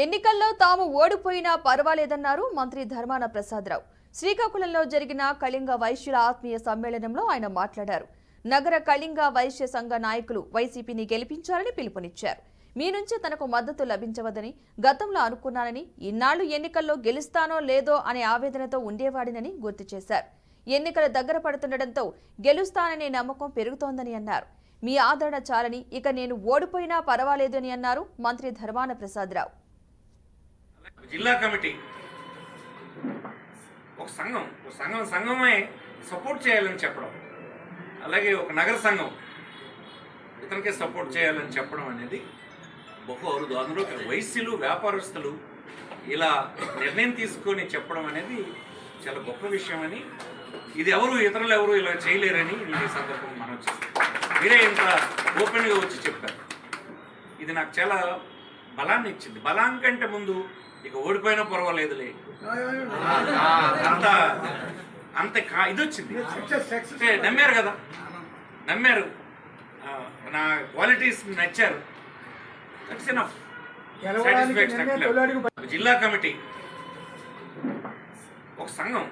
ఎన్నికల్లో తాము ఓడిపోయినా పర్వాలేదన్నారు మంత్రి ధర్మాన ప్రసాదరావు. శ్రీకాకుళంలో జరిగిన కళింగ వైశ్యుల ఆత్మీయ సమ్మేళనంలో ఆయన మాట్లాడారు. నగర కళింగ వైశ్య సంఘ నాయకులు వైసీపీని గెలిపించాలని పిలుపునిచ్చారు. మీ నుంచి తనకు మద్దతు లభించవద్దని గతంలో అనుకున్నానని, ఇన్నాళ్లు ఎన్నికల్లో గెలుస్తానో లేదో అనే ఆవేదనతో ఉండేవాడినని గుర్తు చేశారు. ఎన్నికల దగ్గర పడుతుండటంతో గెలుస్తాననే నమ్మకం పెరుగుతోందని అన్నారు. మీ ఆదరణ చాలని, ఇక నేను ఓడిపోయినా పర్వాలేదు అని అన్నారు మంత్రి ధర్మాన ప్రసాదరావు. జిల్లా కమిటీ ఒక సంఘమే సపోర్ట్ చేయాలని చెప్పడం, అలాగే ఒక నగర సంఘం ఇతనికే సపోర్ట్ చేయాలని చెప్పడం అనేది బహు అరుదు. అందులో వైశ్యులు వ్యాపారస్తులు ఇలా నిర్ణయం తీసుకొని చెప్పడం అనేది చాలా గొప్ప విషయం అని, ఇది ఇతరులు ఎవరు ఇలా చేయలేరని ఈ సందర్భం మనం చేస్తాం. మీరే ఇంత ఓపెన్గా వచ్చి చెప్పారు. ఇది నాకు చాలా బలాన్ని ఇచ్చింది. బలాం కంటే ముందు ఇక ఓడిపోయినా పర్వాలేదులే అంత ఇది వచ్చింది. నమ్మారు కదా, నమ్మారు, నా క్వాలిటీస్ నచ్చారు. That's enough satisfaction. జిల్లా కమిటీ ఒక సంఘం